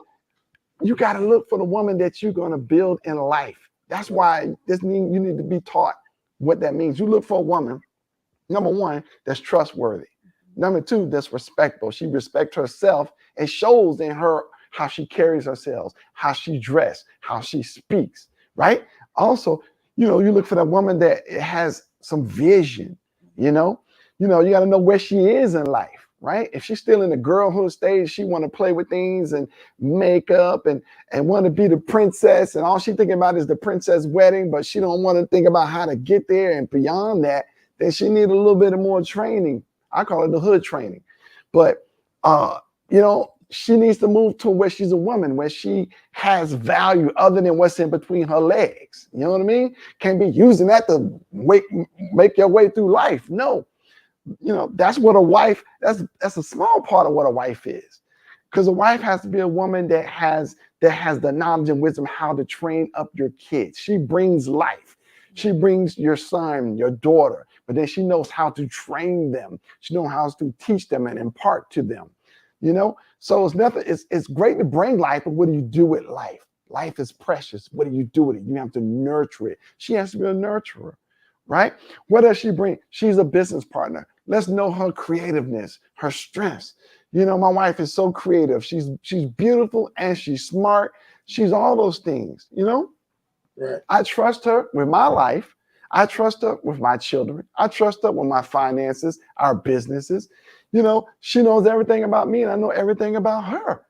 You got to look for the woman that you're going to build in life. That's why you need to be taught what that means. You look for a woman, number one, that's trustworthy. Number two, that's respectful. She respects herself and shows in her how she carries herself, how she dresses, how she speaks, right? Also, you look for that woman that has some vision, you got to know where she is in life, right? If she's still in the girlhood stage, she want to play with things and makeup and want to be the princess, and all she thinking about is the princess wedding, but she don't want to think about how to get there and beyond that, then she need a little bit of more training. I call it the hood training. But, she needs to move to where she's a woman, where she has value other than what's in between her legs. You know what I mean? Can't be using that to make your way through life. No. That's what a wife, that's a small part of what a wife is. Because a wife has to be a woman that has the knowledge and wisdom how to train up your kids. She brings life. She brings your son, your daughter, but then she knows how to train them. She knows how to teach them and impart to them. So it's great to bring life, but what do you do with life? Life is precious. What do you do with it? You have to nurture it. She has to be a nurturer, right? What does she bring? She's a business partner. Let's know her creativeness, her strengths. My wife is so creative. She's beautiful and she's smart. She's all those things, Right. I trust her with my life. I trust her with my children. I trust her with my finances, our businesses. She knows everything about me and I know everything about her.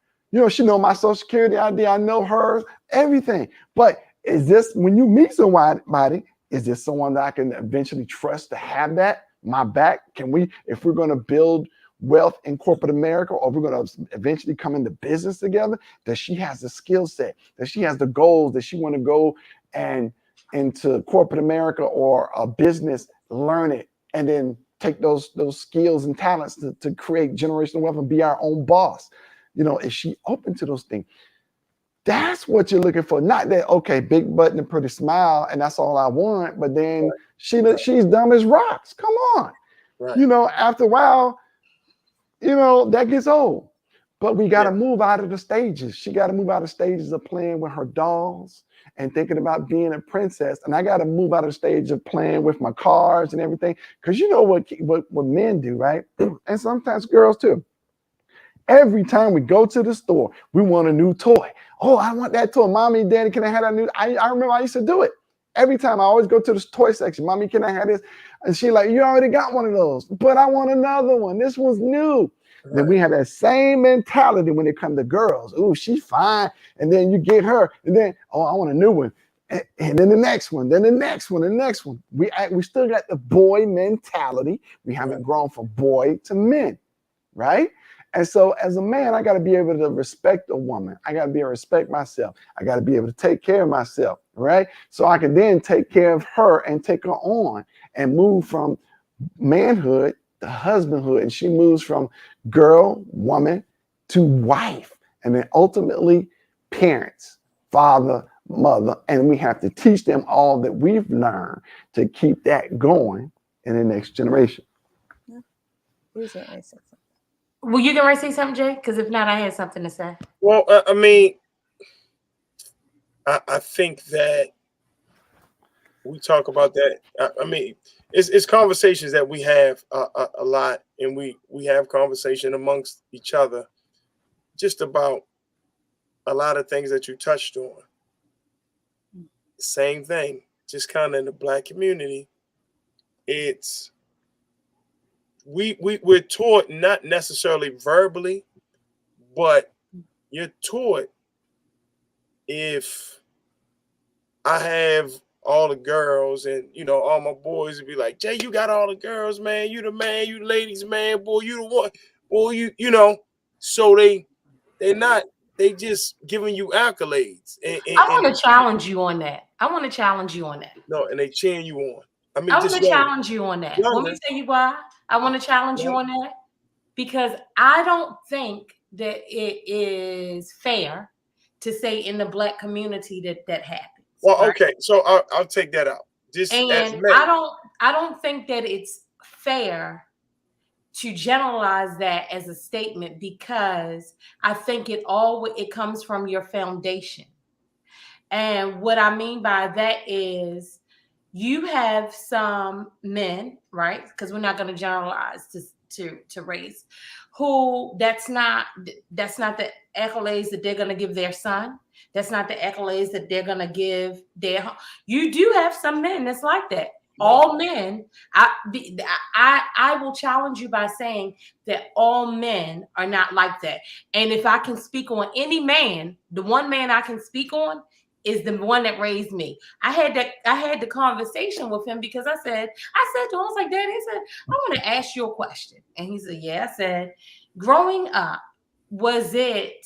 She knows my social security ID. I know her, everything. But is this, when you meet somebody, is this someone that I can eventually trust to have that, my back? Can we, if we're going to build wealth in corporate America, or we're going to eventually come into business together, that she has the skill set, that she has the goals, that she want to go and into corporate America or a business, learn it, and then take those skills and talents to create generational wealth and be our own boss. You know, is she open to those things? That's what you're looking for. Not that, okay, big butt and a pretty smile, and that's all I want. But then she's dumb as rocks. Come on. Right. You know, after a while, you know, that gets old. But we got to move out of the stages. She got to move out of stages of playing with her dolls and thinking about being a princess. And I got to move out of the stage of playing with my cars and everything. Because you know what men do, right? And sometimes girls too. Every time we go to the store, we want a new toy. Oh, I want that toy. Mommy, Daddy, can I have that new? I remember I used to do it. Every time I always go to the toy section. Mommy, can I have this? And she like, you already got one of those, but I want another one. This one's new. Right. Then we have that same mentality when it comes to girls. Ooh, she's fine. And then you get her, and then, oh, I want a new one. And then the next one, then the next one, the next one. We still got the boy mentality. We haven't grown from boy to men, right? And so as a man, I got to be able to respect a woman. I got to be able to respect myself. I got to be able to take care of myself, right? So I can then take care of her and take her on and move from manhood to husbandhood. And she moves from girl, woman to wife. And then ultimately parents, father, mother. And we have to teach them all that we've learned to keep that going in the next generation. Yeah. Well, you gonna say something, Jay? Because if not, I had something to say. Well, I mean, I think that we talk about that. I mean, it's conversations that we have a lot, and we have conversation amongst each other just about a lot of things that you touched on. Same thing, just kind of in the Black community. It's we're taught, not necessarily verbally, but you're taught, if I have all the girls and, you know, all my boys would be like, Jay, you got all the girls, man. You the man, you ladies, man. Boy, you the one. Boy, you know. So they just giving you accolades. And I want to challenge you on that. No, and they cheering you on. I mean, I want to challenge you on that. Let me tell you why I want to challenge you on that. Because I don't think that it is fair to say in the Black community that happens. Well, right? Okay, so I'll take that out. And I don't think that it's fair to generalize that as a statement, because I think it comes from your foundation. And what I mean by that is, you have some men, right? Because we're not going to generalize to race, who that's not the accolades that they're going to give their son. That's not the accolades that they're going to give their. You do have some men that's like that. All men, I will challenge you by saying that all men are not like that. And if I can speak on any man, the one man I can speak on is the one that raised me. I had the conversation with him because I said to him, I was like, Dad, he said, I want to ask you a question. And he said, yeah. I said, growing up, was it,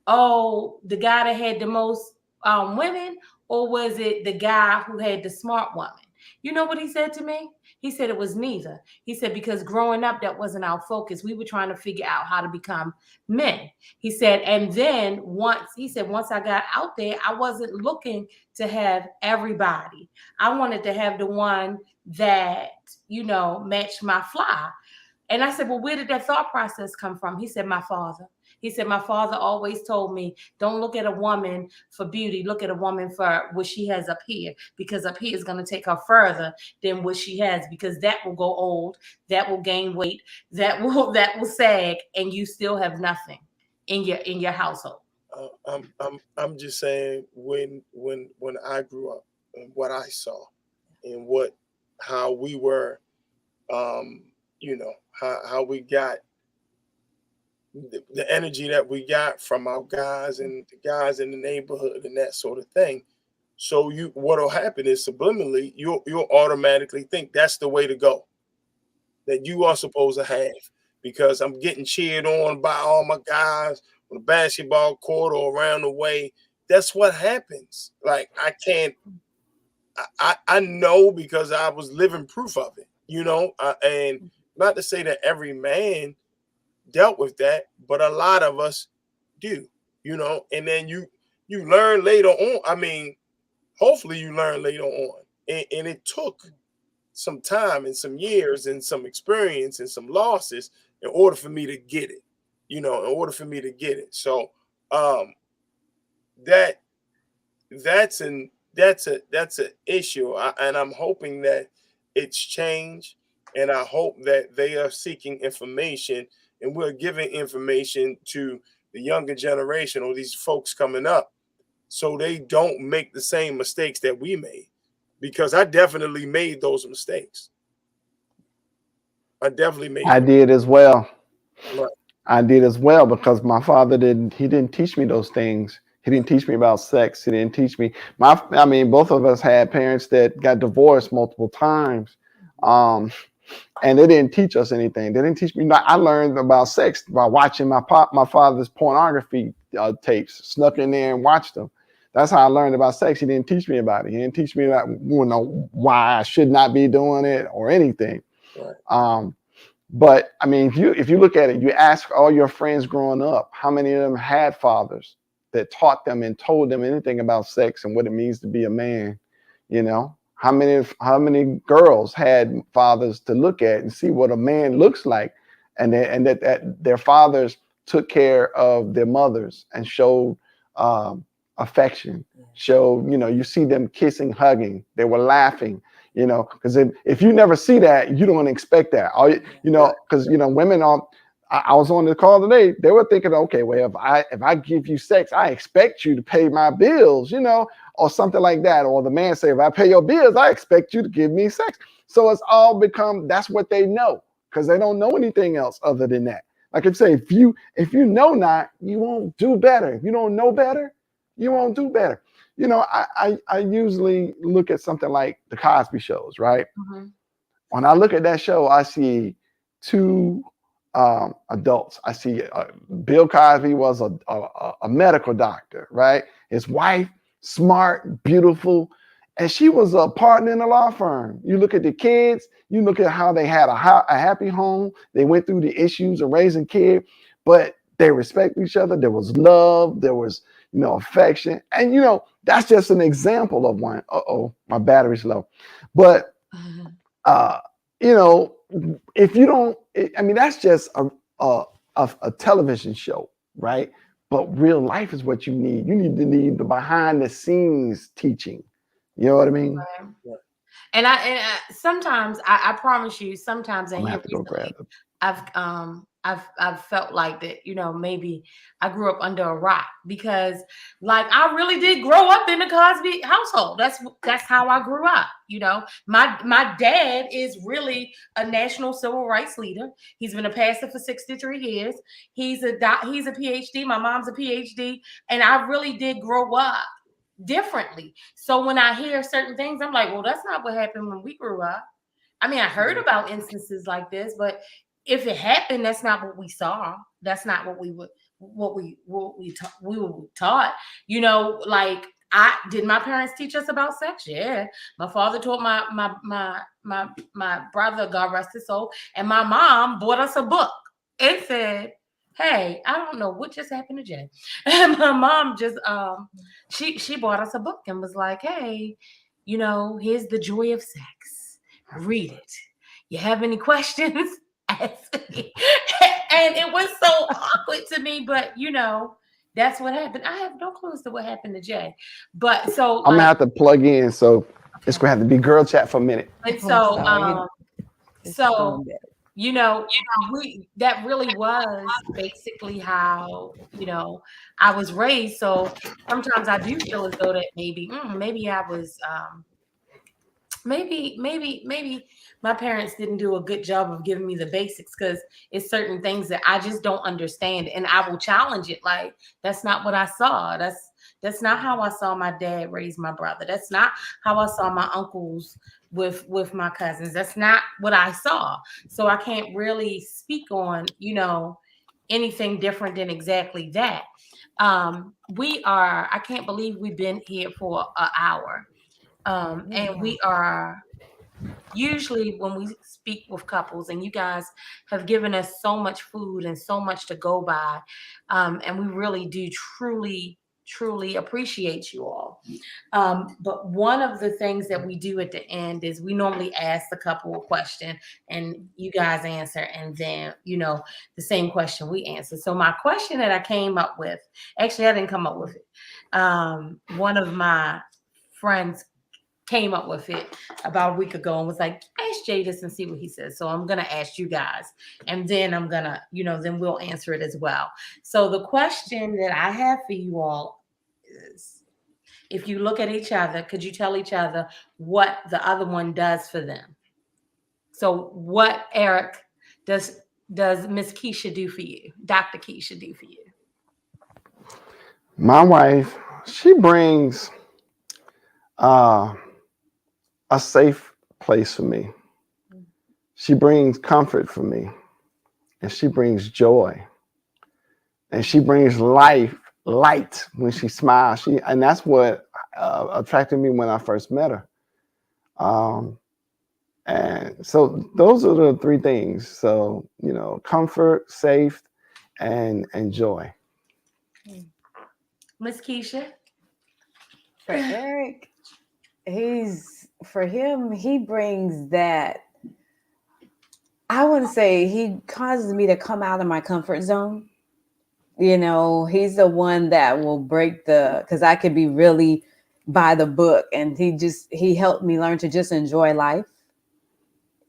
the guy that had the most women, or was it the guy who had the smart woman? You know what he said to me? He said it was neither. He said, because growing up, that wasn't our focus. We were trying to figure out how to become men. He said, and then once I got out there, I wasn't looking to have everybody. I wanted to have the one that, matched my fly. And I said, well, where did that thought process come from? He said, my father. He said, my father always told me, don't look at a woman for beauty. Look at a woman for what she has up here, because up here is going to take her further than what she has, because that will go old, that will gain weight, that will sag, and you still have nothing in your household. I'm just saying, when I grew up and what I saw and how we were, how we got the energy that we got from our guys and the guys in the neighborhood and that sort of thing. So what'll happen is, subliminally, you'll automatically think that's the way to go, that you are supposed to have because I'm getting cheered on by all my guys on the basketball court or around the way. That's what happens. Like I can't. I know because I was living proof of it. And not to say that every man dealt with that, but a lot of us do. And then you learn later on. I mean, hopefully you learn later on. And it took some time and some years and some experience and some losses in order for me to get it. In order for me to get it. So that's an issue, and I'm hoping that it's changed, and I hope that they are seeking information and we're giving information to the younger generation or these folks coming up so they don't make the same mistakes that we made, because I definitely made those mistakes. I definitely made I did as well. Right. I did as well, because my father didn't teach me those things. He didn't teach me about sex. He didn't teach me. Both of us had parents that got divorced multiple times. And they didn't teach us anything. They didn't teach me. I learned about sex by watching my father's pornography tapes, snuck in there and watched them. That's how I learned about sex. He didn't teach me about it. He didn't teach me that, why I should not be doing it or anything. Right. But I mean, if you look at it, you ask all your friends growing up, how many of them had fathers that taught them and told them anything about sex and what it means to be a man? How many girls had fathers to look at and see what a man looks like, and that their fathers took care of their mothers and showed affection, showed, you see them kissing, hugging, they were laughing, because if you never see that, you don't expect that. Because women are. I was on the call today. They were thinking, okay, well, if I give you sex, I expect you to pay my bills, or something like that. Or the man say, if I pay your bills, I expect you to give me sex. So it's all become, that's what they know, because they don't know anything else other than that. Like I say, if you know not, you won't do better. If you don't know better, you won't do better. I usually look at something like the Cosby shows, right? Mm-hmm. When I look at that show, I see two adults. I see Bill Cosby was a medical doctor, right? His wife, smart, beautiful, and she was a partner in a law firm. You look at the kids, you look at how they had a happy home. They went through the issues of raising kids, but they respect each other. There was love. There was, affection. And, that's just an example of one. My battery's low. But, if you don't, that's just a television show, right? But real life is what you need. You need the behind the scenes teaching. You know what I mean? Right. And I sometimes I promise you, sometimes in here recently, I've felt like that, maybe I grew up under a rock, because like I really did grow up in the Cosby household. That's how I grew up. My dad is really a national civil rights leader. He's been a pastor for 63 years. He's a PhD. My mom's a PhD, and I really did grow up differently. So when I hear certain things, I'm like, well, that's not what happened when we grew up. I mean, I heard about instances like this, but if it happened, that's not what we saw. That's not what we were taught. Like did my parents teach us about sex? Yeah. My father taught my brother, God rest his soul, and my mom bought us a book and said, hey, I don't know what just happened to Jay. And my mom just she bought us a book and was like, hey, here's the joy of sex. Read it. You have any questions? Ask me. And it was so awkward to me, but that's what happened. I have no clue as to what happened to Jay. But so I'm gonna have to plug in, so it's gonna have to be girl chat for a minute. And so that really was basically how I was raised. So sometimes I do feel as though that maybe I was maybe my parents didn't do a good job of giving me the basics, because it's certain things that I just don't understand, and I will challenge it. Like, that's not what I saw. That's not how I saw my dad raise my brother. That's not how I saw my uncles with my cousins. That's not what I saw. So I can't really speak on, anything different than exactly that. I can't believe we've been here for an hour. And we are usually when we speak with couples, and you guys have given us so much food and so much to go by, and we really do truly appreciate you all. But one of the things that we do at the end is we normally ask the couple a question and you guys answer, and then the same question we answer. So my question that I came up with, actually I didn't come up with it, one of my friends came up with it about a week ago and was like, ask Jadis and see what he says. So I'm going to ask you guys, and then I'm going to, then we'll answer it as well. So the question that I have for you all is, if you look at each other, could you tell each other what the other one does for them? So what, Eric, does Miss Keisha do for you? Dr. Keisha do for you? My wife, she brings a safe place for me. She brings comfort for me, and she brings joy, and she brings light when she smiles. And that's what attracted me when I first met her. And so those are the three things. So, comfort, safe, and joy. Miss Keisha? For Eric, he brings that, I wouldn't say, he causes me to come out of my comfort zone. He's the one that will break because I could be really by the book, and he helped me learn to just enjoy life.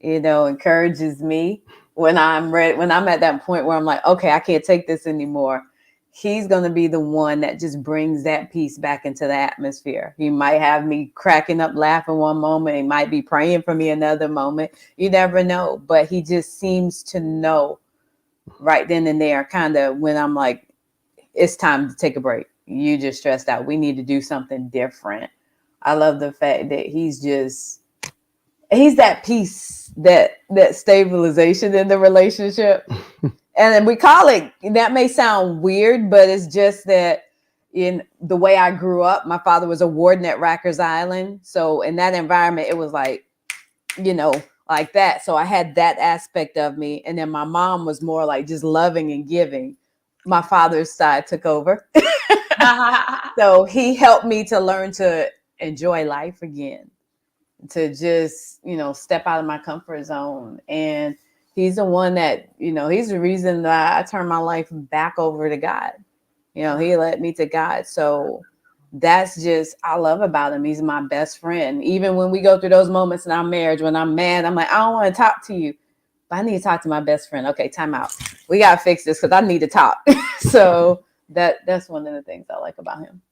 Encourages me when I'm ready, when I'm at that point where I'm like, okay, I can't take this anymore. He's going to be the one that just brings that peace back into the atmosphere. He might have me cracking up laughing one moment. He might be praying for me another moment. You never know. But he just seems to know right then and there, kind of when I'm like, it's time to take a break. You just stressed out. We need to do something different. I love the fact that he's that peace, that stabilization in the relationship. And we call it, that may sound weird, but it's just that in the way I grew up, my father was a warden at Rikers Island. So in that environment, it was like, like that. So I had that aspect of me. And then my mom was more like just loving and giving. My father's side took over. So he helped me to learn to enjoy life again, to just, step out of my comfort zone. And he's the one that, he's the reason that I turned my life back over to God. He led me to God. So that's just, I love about him. He's my best friend. Even when we go through those moments in our marriage, when I'm mad, I'm like, I don't want to talk to you, but I need to talk to my best friend. Okay, time out. We got to fix this because I need to talk. So that's one of the things I like about him.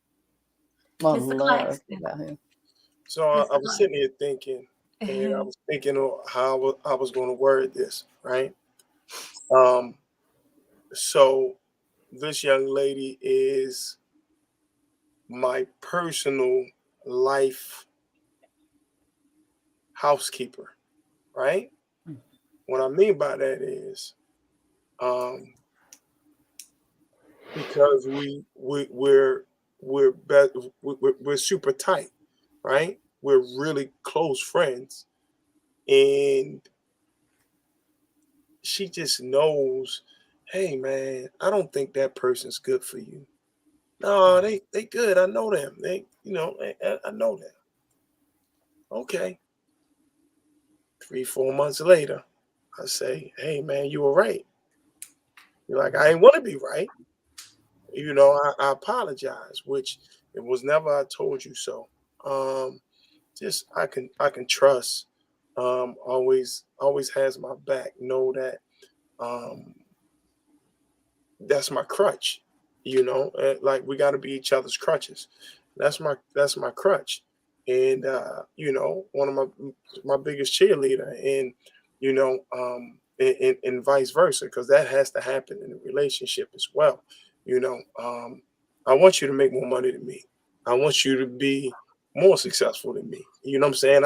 Well, love about him. So I was sitting here thinking, and I was thinking of how I was going to word this, right? So this young lady is my personal life housekeeper, right? What I mean by that is, because we're super tight, right? We're really close friends, and she just knows, hey man, I don't think that person's good for you. No, they good. I know them. I know them. Okay. 3-4 months later, I say, hey man, you were right. You're like, I ain't want to be right. I apologize, which it was never I told you so. Just I can trust. Always has my back. Know that that's my crutch. Like we got to be each other's crutches. That's my crutch. And one of my biggest cheerleader, and and vice versa, because that has to happen in a relationship as well. I want you to make more money than me. I want you to be more successful than me. You know what I'm saying?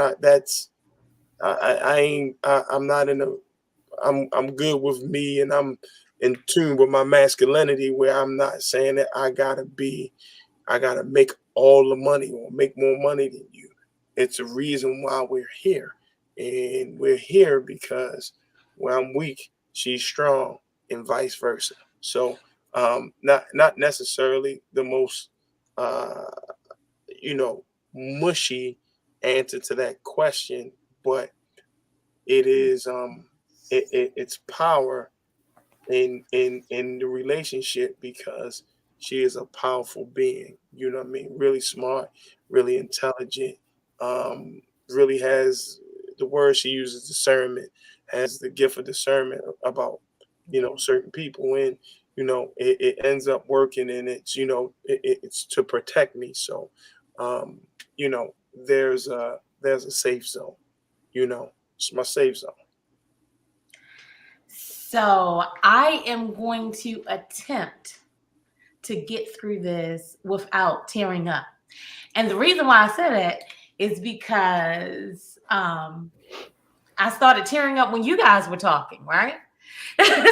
I'm not in a. I'm good with me, and I'm in tune with my masculinity, where I'm not saying that I gotta make all the money or make more money than you. It's a reason why we're here. And we're here because when I'm weak, she's strong, and vice versa. So not necessarily the most uh you know mushy answer to that question, but it is it's power in the relationship, because she is a powerful being. You know what I mean? Really smart, really intelligent. Really has the word she uses, discernment. Has the gift of discernment about certain people, and it ends up working, and it's it's to protect me. So um, you know there's a safe zone. It's my safe zone. So I am going to attempt to get through this without tearing up. And the reason why I said it is because I started tearing up when you guys were talking, right? And,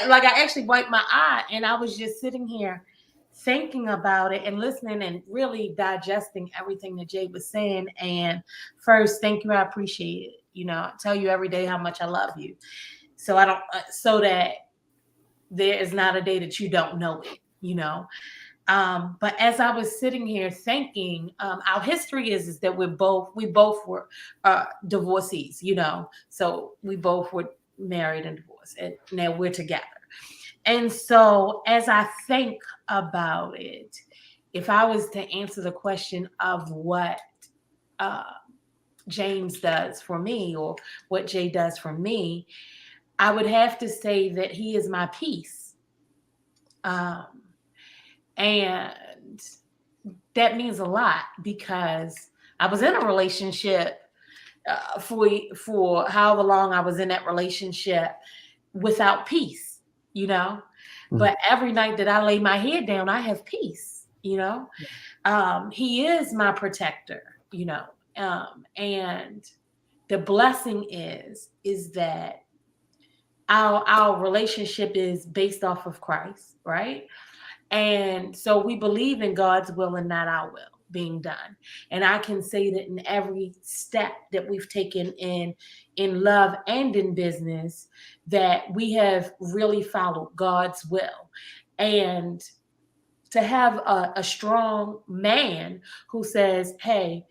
like, I actually wiped my eye, and I was just sitting here thinking about it and listening and really digesting everything that Jay was saying. And first, thank you. I appreciate it. I tell you every day how much I love you. So I don't, so that there is not a day that you don't know it. But as I was sitting here thinking, our history is that we both were divorcees, so we both were married and divorced, and now we're together. And so as I think about it, if I was to answer the question of what uh, James does for me, or what Jay does for me, I would have to say that he is my peace. Um, and that means a lot, because I was in a relationship for however long I was in that relationship without peace, But every night that I lay my head down, I have peace, He is my protector, and the blessing is that our relationship is based off of Christ, right? And so we believe in God's will and not our will being done. And I can say that in every step that we've taken in love and in business, that we have really followed God's will. And to have a strong man who says, hey,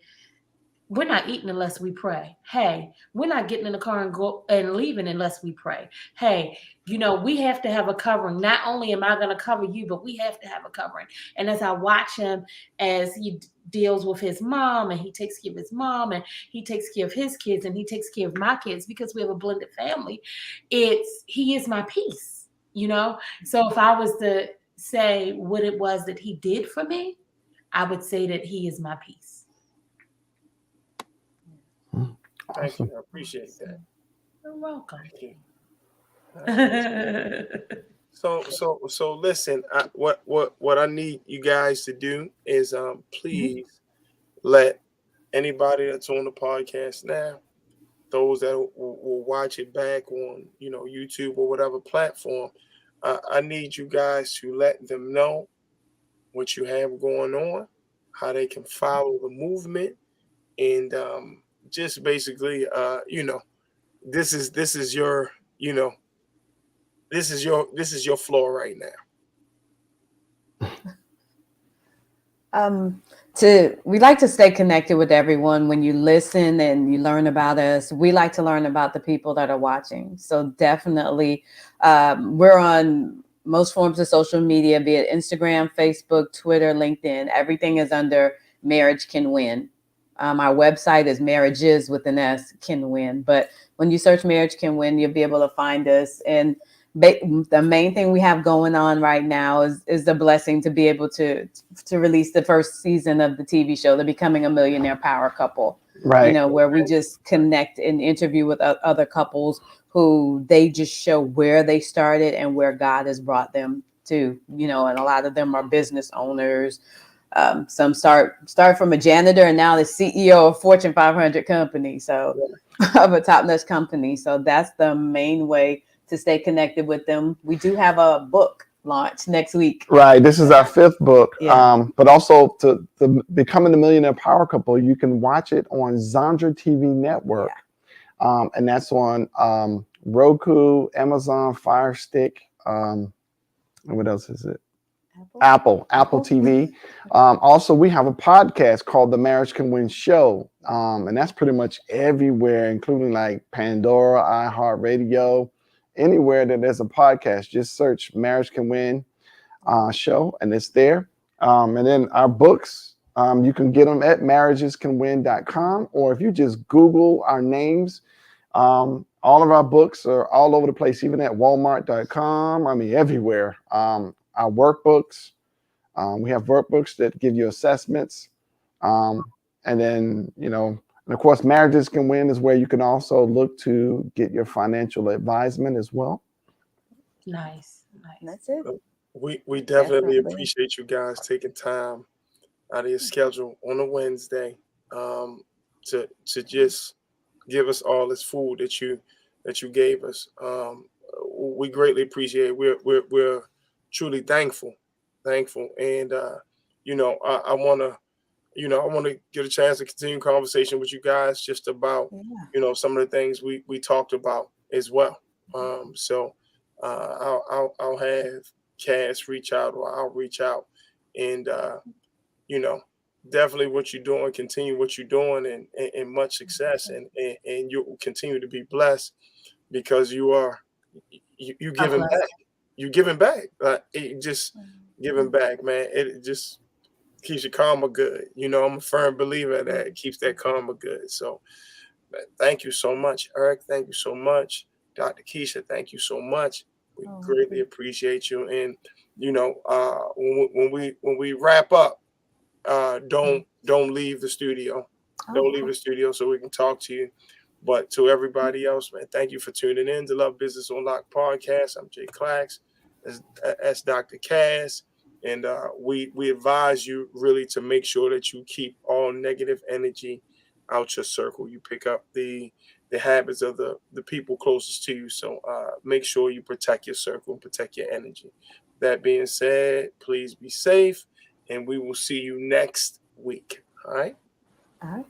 we're not eating unless we pray. Hey, we're not getting in the car and go and leaving unless we pray. Hey, we have to have a covering. Not only am I going to cover you, but we have to have a covering. And as I watch him, as he deals with his mom, and he takes care of his mom, and he takes care of his kids, and he takes care of my kids, because we have a blended family, he is my peace, So if I was to say what it was that he did for me, I would say that he is my peace. Thank you. I appreciate that. You're welcome. So listen. What I need you guys to do is please let anybody that's on the podcast now, those that will watch it back on YouTube or whatever platform, I need you guys to let them know what you have going on, how they can follow the movement, and just basically this is your this is your floor right now. We like to stay connected with everyone. When you listen and you learn about us, we like to learn about the people that are watching. So definitely, we're on most forms of social media, be it Instagram, Facebook, Twitter, LinkedIn. Everything is under Marriage Can Win. Our website is Marriages with an S Can Win. But when you search Marriage Can Win, you'll be able to find us. And the main thing we have going on right now is the blessing to be able to release the first season of the TV show, The Becoming a Millionaire Power Couple, Right. Where we just connect and interview with other couples who they just show where they started and where God has brought them to, and a lot of them are business owners, Some start from a janitor, and now the CEO of Fortune 500 company, so of a top-notch company. So that's the main way to stay connected with them. We do have a book launch next week. Right. This is our 5th book. Yeah. But also to Becoming the Millionaire Power Couple, you can watch it on Zandra TV Network. Yeah. And that's on Roku, Amazon Fire Stick. And what else is it? Apple TV. Also, we have a podcast called The Marriage Can Win Show. And that's pretty much everywhere, including like Pandora, iHeartRadio, anywhere that there's a podcast. Just search Marriage Can Win Show, and it's there. And then our books, you can get them at marriagescanwin.com, or if you just Google our names, all of our books are all over the place, even at walmart.com. I mean, everywhere. Our workbooks, we have workbooks that give you assessments. And then, and of course, Marriages Can Win is where you can also look to get your financial advisement as well. Nice. That's it. We definitely appreciate you guys taking time out of your schedule on a Wednesday to just give us all this food that you gave us. We greatly appreciate it. We're truly thankful, and I want to get a chance to continue conversation with you guys just about some of the things we talked about as well. So I'll have Cass reach out, or I'll reach out, and definitely what you're doing, continue what you're doing, and much success, and you'll continue to be blessed, because you giving back. You giving back. Just giving back, man. It just keeps your karma good. I'm a firm believer that it keeps that karma good. So thank you so much, Eric. Thank you so much, Dr. Keisha. Thank you so much. We greatly appreciate you. And when we wrap up, don't leave the studio. Don't leave the studio so we can talk to you. But to everybody else, man, thank you for tuning in to Love Business Unlocked podcast. I'm Jay Clax. That's Dr. Cass. And we advise you really to make sure that you keep all negative energy out your circle. You pick up the habits of the people closest to you. So make sure you protect your circle and protect your energy. That being said, please be safe, and we will see you next week. All right? All right.